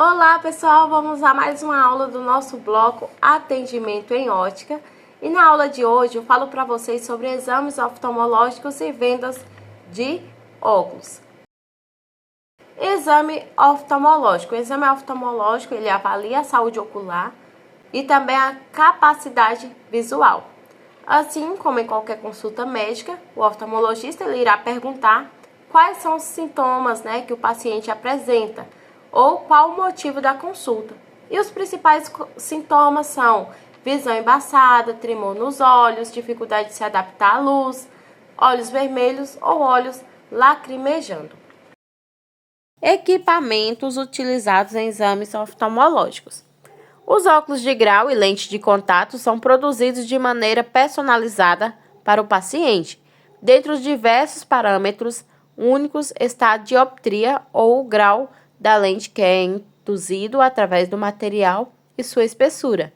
Olá pessoal, vamos a mais uma aula do nosso bloco Atendimento em Ótica. E na aula de hoje eu falo para vocês sobre exames oftalmológicos e vendas de óculos. Exame oftalmológico. O exame oftalmológico ele avalia a saúde ocular e também a capacidade visual. Assim como em qualquer consulta médica, o oftalmologista ele irá perguntar quais são os sintomas que o paciente apresenta ou qual o motivo da consulta. E os principais sintomas são visão embaçada, tremor nos olhos, dificuldade de se adaptar à luz, olhos vermelhos ou olhos lacrimejando. Equipamentos utilizados em exames oftalmológicos. Os óculos de grau e lente de contato são produzidos de maneira personalizada para o paciente, dentre os diversos parâmetros únicos está a dioptria ou o grau da lente que é induzido através do material e sua espessura.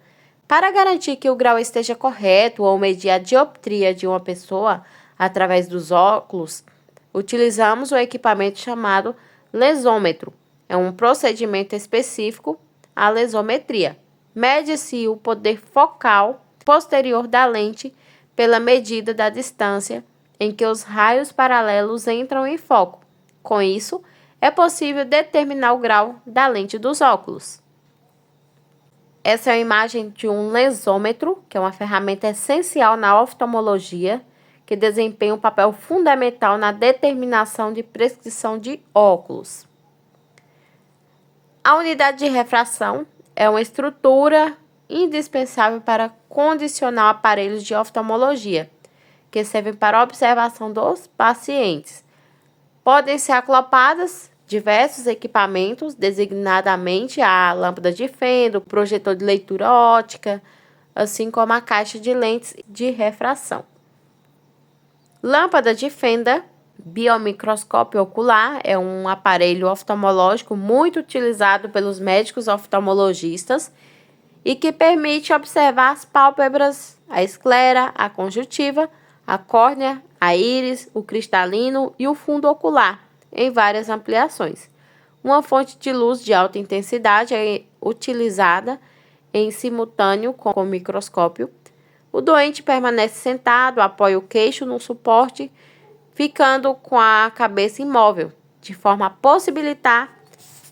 Para garantir que o grau esteja correto ou medir a dioptria de uma pessoa através dos óculos, utilizamos o equipamento chamado lesômetro. É um procedimento específico à lesometria. Mede-se o poder focal posterior da lente pela medida da distância em que os raios paralelos entram em foco. Com isso, é possível determinar o grau da lente dos óculos. Essa é a imagem de um lesômetro, que é uma ferramenta essencial na oftalmologia, que desempenha um papel fundamental na determinação de prescrição de óculos. A unidade de refração é uma estrutura indispensável para condicionar aparelhos de oftalmologia, que servem para a observação dos pacientes. Podem ser aclopadas diversos equipamentos, designadamente a lâmpada de fenda, o projetor de leitura óptica, assim como a caixa de lentes de refração. Lâmpada de fenda, biomicroscópio ocular, é um aparelho oftalmológico muito utilizado pelos médicos oftalmologistas e que permite observar as pálpebras, a esclera, a conjuntiva, a córnea, a íris, o cristalino e o fundo ocular, em várias ampliações. Uma fonte de luz de alta intensidade é utilizada em simultâneo com o microscópio. O doente permanece sentado, apoia o queixo no suporte, ficando com a cabeça imóvel, de forma a possibilitar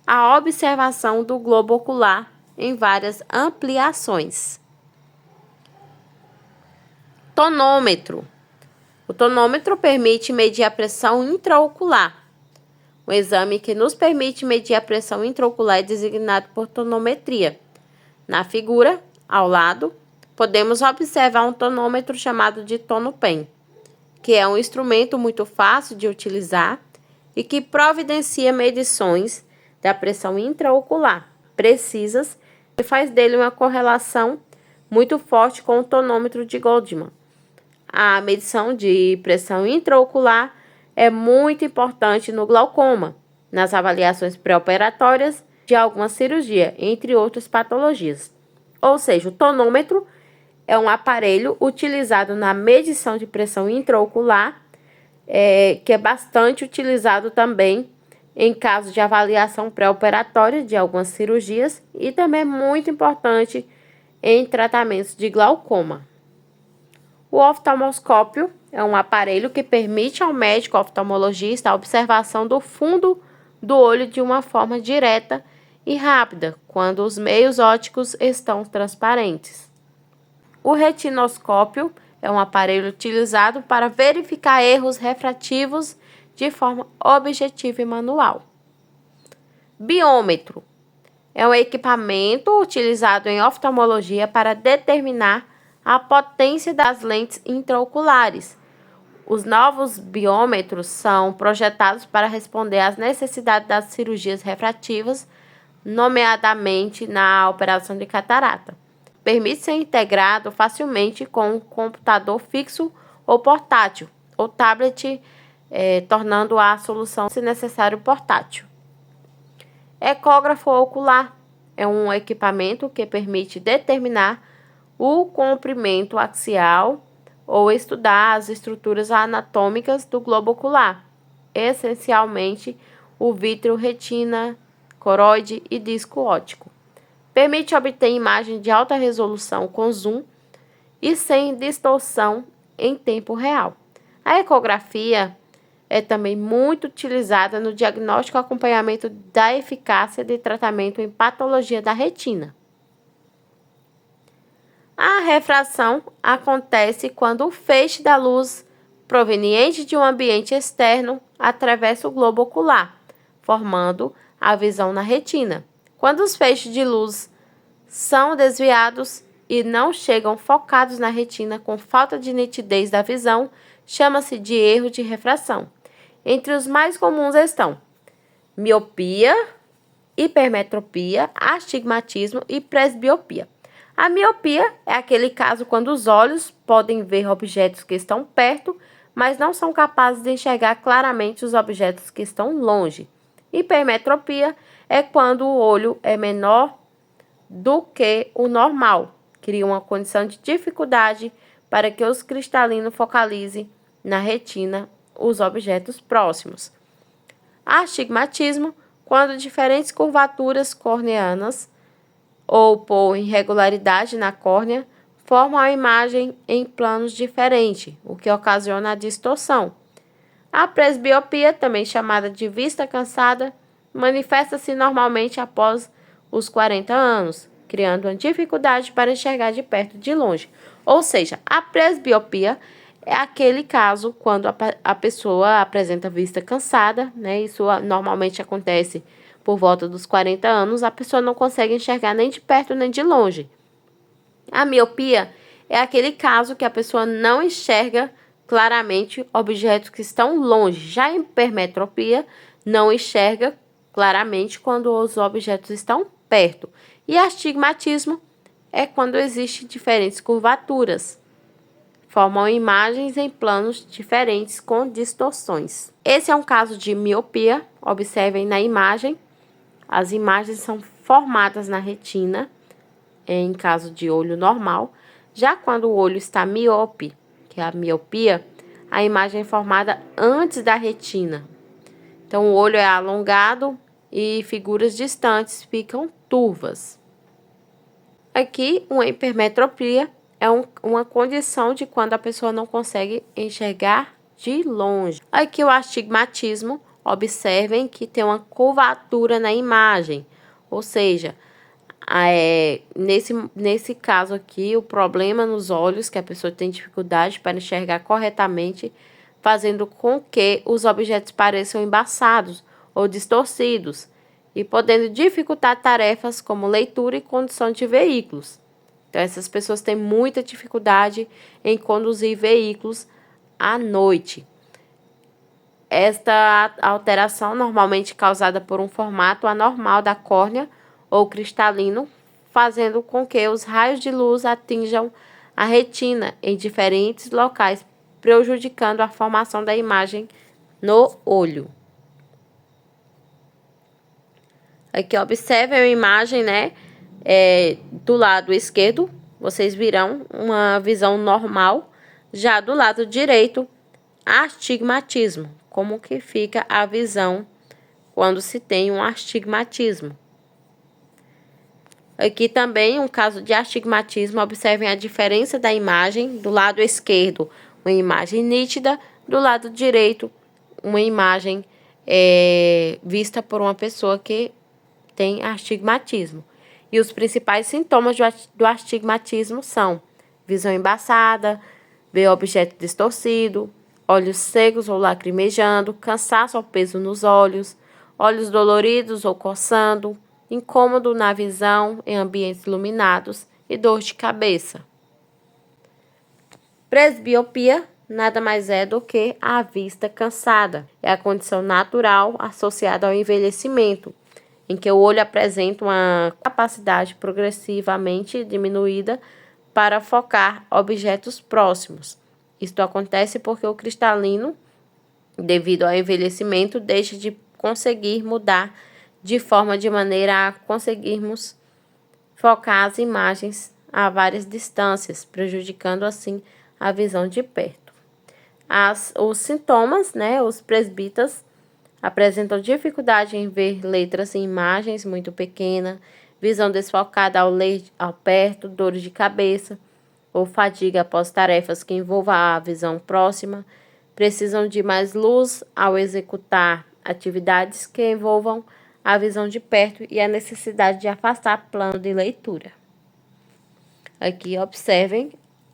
a observação do globo ocular em várias ampliações. Tonômetro. O tonômetro permite medir a pressão intraocular. O exame que nos permite medir a pressão intraocular é designado por tonometria. Na figura, ao lado, podemos observar um tonômetro chamado de tonopen, que é um instrumento muito fácil de utilizar e que providencia medições da pressão intraocular precisas e faz dele uma correlação muito forte com o tonômetro de Goldmann. A medição de pressão intraocular é muito importante no glaucoma, nas avaliações pré-operatórias de alguma cirurgia, entre outras patologias. Ou seja, o tonômetro é um aparelho utilizado na medição de pressão intraocular, que é bastante utilizado também em caso de avaliação pré-operatória de algumas cirurgias e também é muito importante em tratamentos de glaucoma. O oftalmoscópio é um aparelho que permite ao médico oftalmologista a observação do fundo do olho de uma forma direta e rápida, quando os meios ópticos estão transparentes. O retinoscópio é um aparelho utilizado para verificar erros refrativos de forma objetiva e manual. Biômetro é um equipamento utilizado em oftalmologia para determinar a potência das lentes intraoculares. Os novos biômetros são projetados para responder às necessidades das cirurgias refrativas, nomeadamente na operação de catarata. Permite ser integrado facilmente com um computador fixo ou portátil, ou tablet, tornando a solução, se necessário, portátil. Ecógrafo ocular é um equipamento que permite determinar o comprimento axial ou estudar as estruturas anatômicas do globo ocular, essencialmente o vítreo retina coroide e disco óptico. Permite obter imagem de alta resolução com zoom e sem distorção em tempo real. A ecografia é também muito utilizada no diagnóstico e acompanhamento da eficácia de tratamento em patologia da retina. A refração acontece quando o feixe da luz proveniente de um ambiente externo atravessa o globo ocular, formando a visão na retina. Quando os feixes de luz são desviados e não chegam focados na retina com falta de nitidez da visão, chama-se de erro de refração. Entre os mais comuns estão miopia, hipermetropia, astigmatismo e presbiopia. A miopia é aquele caso quando os olhos podem ver objetos que estão perto, mas não são capazes de enxergar claramente os objetos que estão longe. Hipermetropia é quando o olho é menor do que o normal, cria uma condição de dificuldade para que os cristalinos focalizem na retina os objetos próximos. Astigmatismo, quando diferentes curvaturas corneanas ou por irregularidade na córnea formam a imagem em planos diferentes, o que ocasiona a distorção. A presbiopia, também chamada de vista cansada, manifesta-se normalmente após os 40 anos, criando uma dificuldade para enxergar de perto e de longe. Ou seja, a presbiopia é aquele caso quando a pessoa apresenta vista cansada, né? Isso normalmente acontece por volta dos 40 anos, a pessoa não consegue enxergar nem de perto nem de longe. A miopia é aquele caso que a pessoa não enxerga claramente objetos que estão longe. Já a hipermetropia não enxerga claramente quando os objetos estão perto. E astigmatismo é quando existem diferentes curvaturas. Formam imagens em planos diferentes com distorções. Esse é um caso de miopia. Observem na imagem. As imagens são formadas na retina, em caso de olho normal. Já quando o olho está miope, que é a miopia, a imagem é formada antes da retina. Então, o olho é alongado e figuras distantes ficam turvas. Aqui, uma hipermetropia é uma condição de quando a pessoa não consegue enxergar de longe. Aqui, o astigmatismo, observem que tem uma curvatura na imagem, ou seja, nesse caso aqui, o problema nos olhos, que a pessoa tem dificuldade para enxergar corretamente, fazendo com que os objetos pareçam embaçados ou distorcidos e podendo dificultar tarefas como leitura e condução de veículos. Então, essas pessoas têm muita dificuldade em conduzir veículos à noite. Esta alteração normalmente causada por um formato anormal da córnea ou cristalino, fazendo com que os raios de luz atinjam a retina em diferentes locais, prejudicando a formação da imagem no olho. Aqui observem a imagem, né? Do lado esquerdo, vocês virão uma visão normal. Já do lado direito, astigmatismo. Como que fica a visão quando se tem um astigmatismo. Aqui também um caso de astigmatismo. Observem a diferença da imagem. Do lado esquerdo, uma imagem nítida. Do lado direito, uma imagem vista por uma pessoa que tem astigmatismo. E os principais sintomas do astigmatismo são visão embaçada, ver objeto distorcido, olhos secos ou lacrimejando, cansaço ou peso nos olhos, olhos doloridos ou coçando, incômodo na visão em ambientes iluminados e dor de cabeça. Presbiopia nada mais é do que a vista cansada. É a condição natural associada ao envelhecimento, em que o olho apresenta uma capacidade progressivamente diminuída para focar objetos próximos. Isto acontece porque o cristalino, devido ao envelhecimento, deixa de conseguir mudar de maneira a conseguirmos focar as imagens a várias distâncias, prejudicando assim a visão de perto. Os sintomas, né, os presbitas, apresentam dificuldade em ver letras e imagens muito pequenas, visão desfocada ao perto, dores de cabeça ou fadiga após tarefas que envolvam a visão próxima, precisam de mais luz ao executar atividades que envolvam a visão de perto e a necessidade de afastar plano de leitura. Aqui observem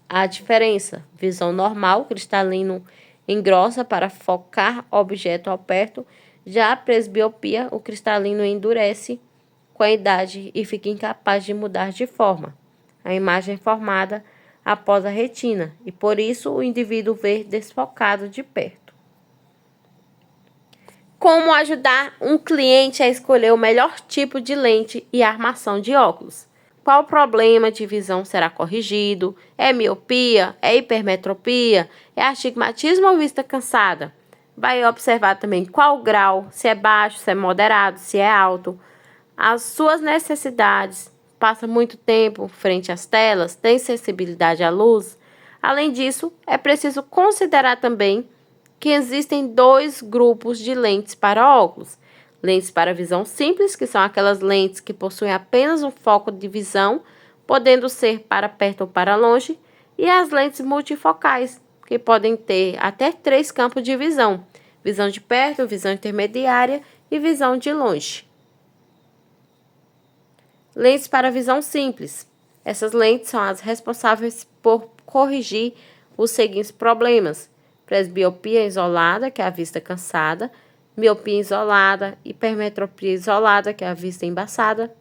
a diferença. Visão normal, cristalino engrossa para focar objeto ao perto. Já a presbiopia, o cristalino endurece com a idade e fica incapaz de mudar de forma. A imagem é formada após a retina e por isso o indivíduo vê desfocado de perto. Como ajudar um cliente a escolher o melhor tipo de lente e armação de óculos? Qual problema de visão será corrigido? É miopia? É hipermetropia? É astigmatismo ou vista cansada? Vai observar também qual grau, se é baixo, se é moderado, se é alto, as suas necessidades. Passa muito tempo frente às telas, tem sensibilidade à luz. Além disso, é preciso considerar também que existem 2 grupos de lentes para óculos. Lentes para visão simples, que são aquelas lentes que possuem apenas um foco de visão, podendo ser para perto ou para longe, e as lentes multifocais, que podem ter até 3 campos de visão: visão de perto, visão intermediária e visão de longe. Lentes para visão simples. Essas lentes são as responsáveis por corrigir os seguintes problemas: presbiopia isolada, que é a vista cansada, miopia isolada, hipermetropia isolada, que é a vista embaçada,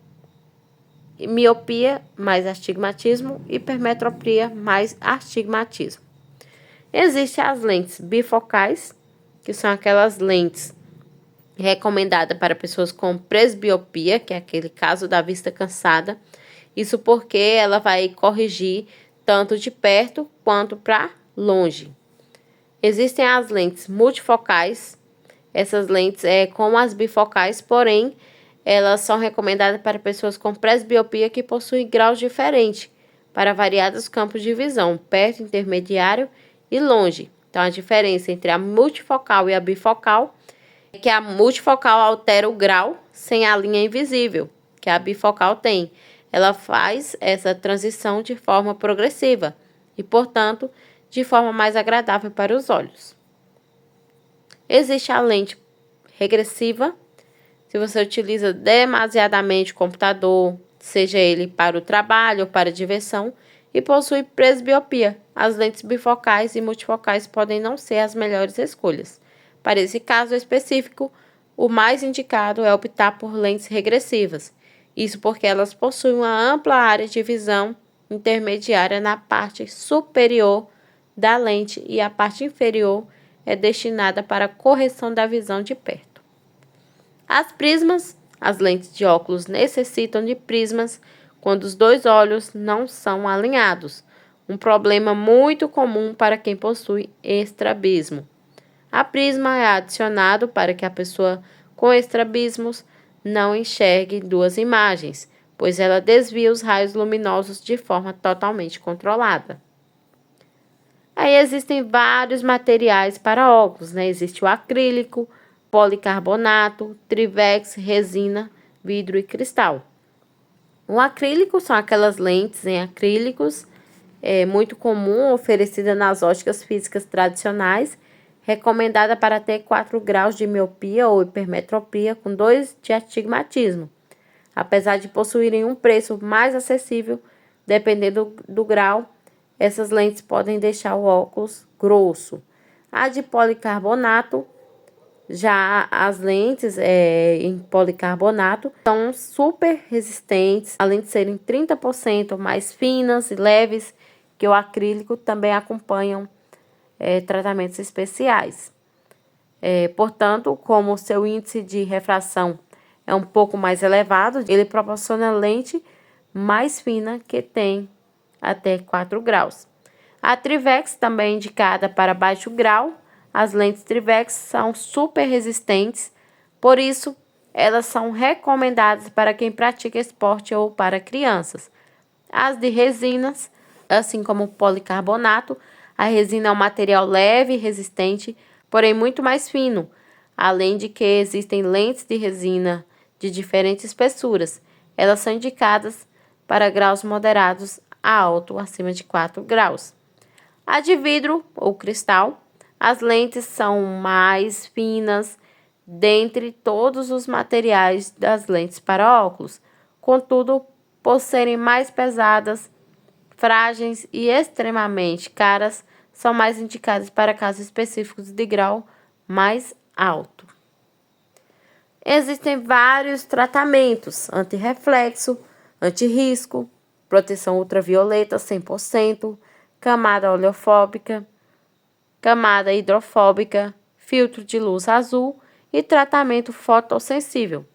miopia mais astigmatismo, hipermetropia mais astigmatismo. Existem as lentes bifocais, que são aquelas lentes recomendadas para pessoas com presbiopia, que é aquele caso da vista cansada. Isso porque ela vai corrigir tanto de perto quanto para longe. Existem as lentes multifocais. Essas lentes como as bifocais, porém, elas são recomendadas para pessoas com presbiopia que possuem graus diferentes para variados campos de visão, perto, intermediário e longe. Então, a diferença entre a multifocal e a bifocal é que a multifocal altera o grau sem a linha invisível, que a bifocal tem. Ela faz essa transição de forma progressiva e, portanto, de forma mais agradável para os olhos. Existe a lente regressiva. Se você utiliza demasiadamente o computador, seja ele para o trabalho ou para a diversão, e possui presbiopia, as lentes bifocais e multifocais podem não ser as melhores escolhas. Para esse caso específico, o mais indicado é optar por lentes regressivas. Isso porque elas possuem uma ampla área de visão intermediária na parte superior da lente e a parte inferior é destinada para a correção da visão de perto. As prismas, as lentes de óculos necessitam de prismas quando os 2 olhos não são alinhados, um problema muito comum para quem possui estrabismo. A prisma é adicionado para que a pessoa com estrabismos não enxergue 2 imagens, pois ela desvia os raios luminosos de forma totalmente controlada. Aí existem vários materiais para óculos, né? Existe o acrílico, policarbonato, trivex, resina, vidro e cristal. O acrílico são aquelas lentes em acrílicos, muito comum, oferecida nas óticas físicas tradicionais, recomendada para ter 4 graus de miopia ou hipermetropia com 2 de astigmatismo. Apesar de possuírem um preço mais acessível, dependendo do grau, essas lentes podem deixar o óculos grosso. A de policarbonato, já as lentes em policarbonato, são super resistentes, além de serem 30% mais finas e leves que o acrílico, também acompanham tratamentos especiais. Portanto, como o seu índice de refração é um pouco mais elevado, ele proporciona lente mais fina que tem até 4 graus. A Trivex também é indicada para baixo grau. As lentes Trivex são super resistentes, por isso elas são recomendadas para quem pratica esporte ou para crianças. As de resinas, assim como o policarbonato, a resina é um material leve e resistente, porém muito mais fino. além de que existem lentes de resina de diferentes espessuras. Elas são indicadas para graus moderados a alto, acima de 4 graus. A de vidro ou cristal, as lentes são mais finas dentre todos os materiais das lentes para óculos. Contudo, por serem mais pesadas, frágeis e extremamente caras, são mais indicadas para casos específicos de grau mais alto. Existem vários tratamentos: antirreflexo, antirrisco, proteção ultravioleta 100%, camada oleofóbica, camada hidrofóbica, filtro de luz azul e tratamento fotossensível.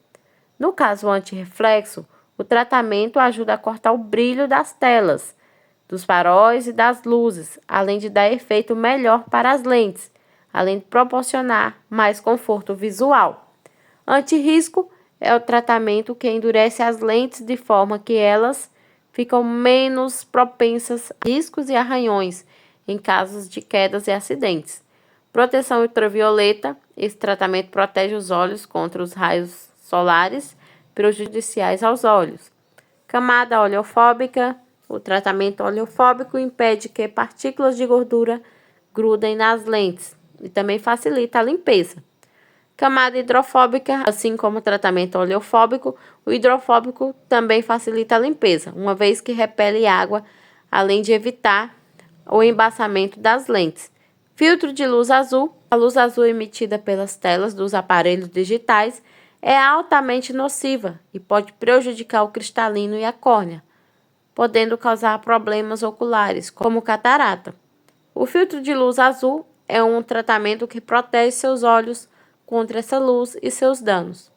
No caso antirreflexo, o tratamento ajuda a cortar o brilho das telas, dos faróis e das luzes, além de dar efeito melhor para as lentes, além de proporcionar mais conforto visual. Antirrisco é o tratamento que endurece as lentes de forma que elas ficam menos propensas a riscos e arranhões em casos de quedas e acidentes. Proteção ultravioleta: esse tratamento protege os olhos contra os raios solares prejudiciais aos olhos. Camada oleofóbica: o tratamento oleofóbico impede que partículas de gordura grudem nas lentes e também facilita a limpeza. Camada hidrofóbica: assim como o tratamento oleofóbico, o hidrofóbico também facilita a limpeza, uma vez que repele água, além de evitar o embaçamento das lentes. Filtro de luz azul: a luz azul emitida pelas telas dos aparelhos digitais é altamente nociva e pode prejudicar o cristalino e a córnea, podendo causar problemas oculares, como catarata. O filtro de luz azul é um tratamento que protege seus olhos contra essa luz e seus danos.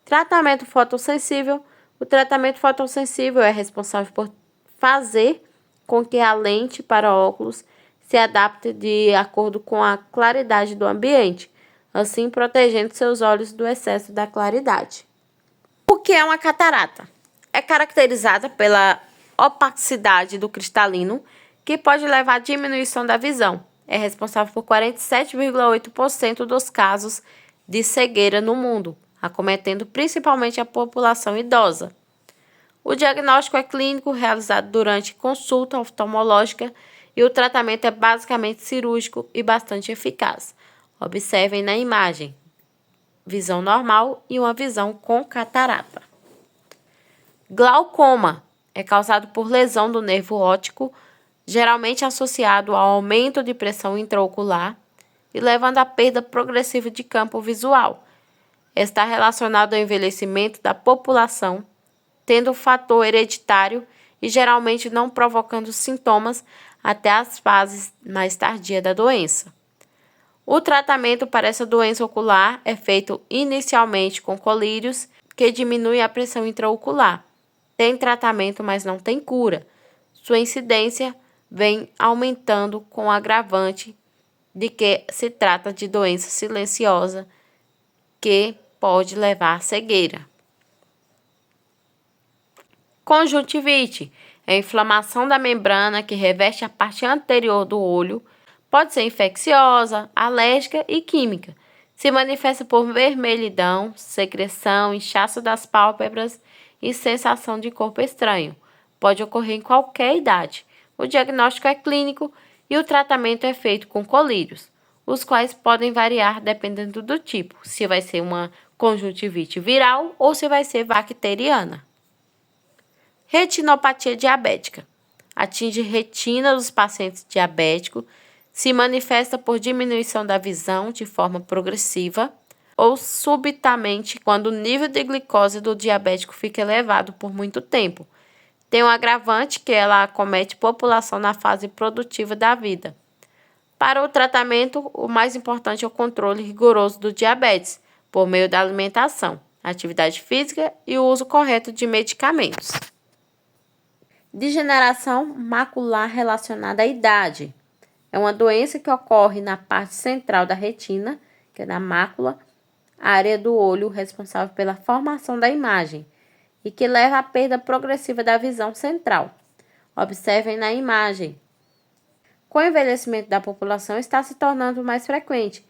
Tratamento fotossensível: o tratamento fotossensível é responsável por fazer com que a lente para óculos se adapte de acordo com a claridade do ambiente, assim protegendo seus olhos do excesso da claridade. O que é uma catarata? É caracterizada pela opacidade do cristalino, que pode levar à diminuição da visão. É responsável por 47,8% dos casos de cegueira no mundo, acometendo principalmente a população idosa. O diagnóstico é clínico, realizado durante consulta oftalmológica, e o tratamento é basicamente cirúrgico e bastante eficaz. Observem na imagem: visão normal e uma visão com catarata. Glaucoma é causado por lesão do nervo óptico, geralmente associado ao aumento de pressão intraocular e levando à perda progressiva de campo visual. Está relacionado ao envelhecimento da população, tendo um fator hereditário e geralmente não provocando sintomas até as fases mais tardias da doença. O tratamento para essa doença ocular é feito inicialmente com colírios, que diminui a pressão intraocular. Tem tratamento, mas não tem cura. Sua incidência vem aumentando com o agravante de que se trata de doença silenciosa que pode levar à cegueira. Conjuntivite é a inflamação da membrana que reveste a parte anterior do olho. Pode ser infecciosa, alérgica e química. Se manifesta por vermelhidão, secreção, inchaço das pálpebras e sensação de corpo estranho. Pode ocorrer em qualquer idade. O diagnóstico é clínico e o tratamento é feito com colírios, os quais podem variar dependendo do tipo, se vai ser uma conjuntivite viral ou se vai ser bacteriana. Retinopatia diabética. Atinge retina dos pacientes diabéticos, se manifesta por diminuição da visão de forma progressiva ou subitamente quando o nível de glicose do diabético fica elevado por muito tempo. Tem um agravante que ela acomete população na fase produtiva da vida. Para o tratamento, o mais importante é o controle rigoroso do diabetes, por meio da alimentação, atividade física e o uso correto de medicamentos. Degeneração macular relacionada à idade. É uma doença que ocorre na parte central da retina, que é na mácula, área do olho responsável pela formação da imagem, e que leva à perda progressiva da visão central. Observem na imagem. Com o envelhecimento da população, está se tornando mais frequente.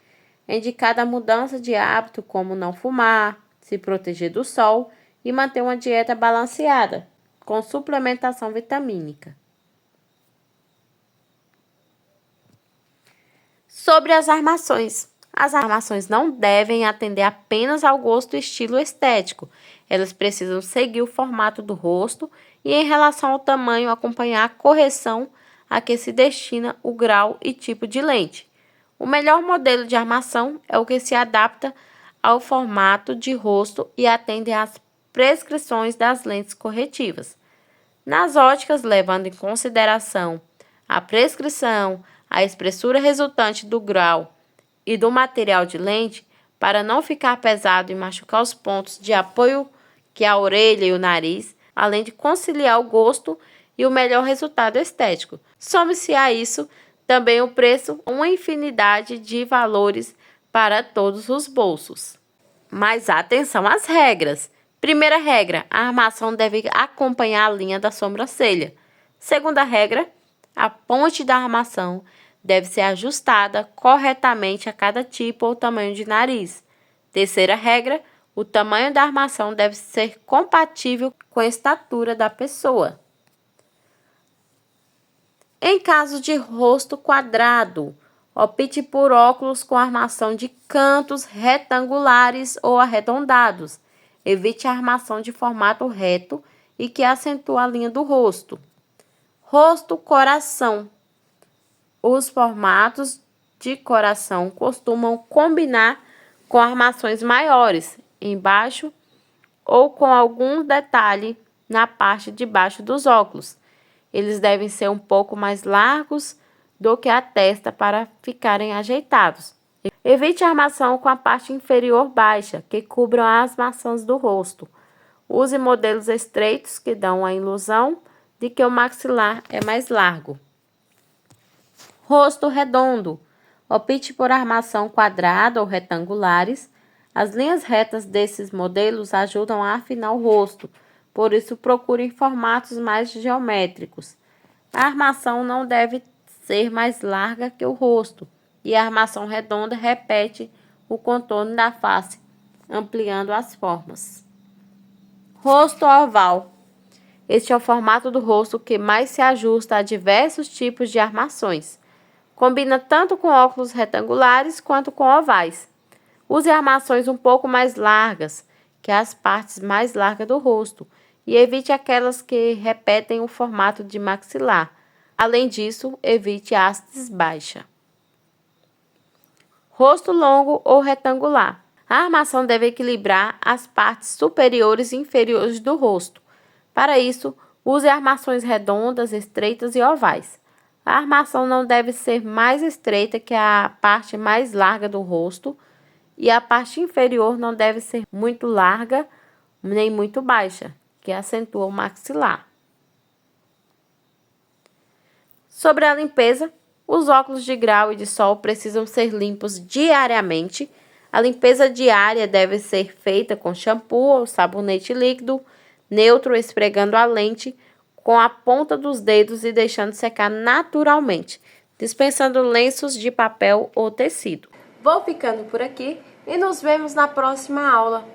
É indicada a mudança de hábito, como não fumar, se proteger do sol e manter uma dieta balanceada, com suplementação vitamínica. Sobre as armações. As armações não devem atender apenas ao gosto e estilo estético. Elas precisam seguir o formato do rosto e, em relação ao tamanho, acompanhar a correção a que se destina o grau e tipo de lente. O melhor modelo de armação é o que se adapta ao formato de rosto e atende às prescrições das lentes corretivas. Nas óticas, levando em consideração a prescrição, a espessura resultante do grau e do material de lente, para não ficar pesado e machucar os pontos de apoio que é a orelha e o nariz, além de conciliar o gosto e o melhor resultado estético. Some-se a isso também o preço, uma infinidade de valores para todos os bolsos. Mas atenção às regras. Primeira regra, a armação deve acompanhar a linha da sobrancelha. Segunda regra, a ponte da armação deve ser ajustada corretamente a cada tipo ou tamanho de nariz. Terceira regra, o tamanho da armação deve ser compatível com a estatura da pessoa. Em caso de rosto quadrado, opte por óculos com armação de cantos retangulares ou arredondados. Evite a armação de formato reto e que acentua a linha do rosto. Rosto-coração. Os formatos de coração costumam combinar com armações maiores, embaixo ou com algum detalhe na parte de baixo dos óculos. Eles devem ser um pouco mais largos do que a testa para ficarem ajeitados. Evite a armação com a parte inferior baixa, que cubram as maçãs do rosto. Use modelos estreitos que dão a ilusão de que o maxilar é mais largo. Rosto redondo. Opte por armação quadrada ou retangulares. As linhas retas desses modelos ajudam a afinar o rosto, por isso procure formatos mais geométricos. A armação não deve ser mais larga que o rosto, e a armação redonda repete o contorno da face, ampliando as formas. Rosto oval. Este é o formato do rosto que mais se ajusta a diversos tipos de armações. Combina tanto com óculos retangulares quanto com ovais. Use armações um pouco mais largas que as partes mais largas do rosto e evite aquelas que repetem o formato de maxilar. Além disso, evite hastes baixa. Rosto longo ou retangular. A armação deve equilibrar as partes superiores e inferiores do rosto. Para isso, use armações redondas, estreitas e ovais. A armação não deve ser mais estreita que a parte mais larga do rosto e a parte inferior não deve ser muito larga nem muito baixa, que acentua o maxilar. Sobre a limpeza, os óculos de grau e de sol precisam ser limpos diariamente. A limpeza diária deve ser feita com shampoo ou sabonete líquido neutro, esfregando a lente com a ponta dos dedos e deixando secar naturalmente, dispensando lenços de papel ou tecido. Vou ficando por aqui e nos vemos na próxima aula.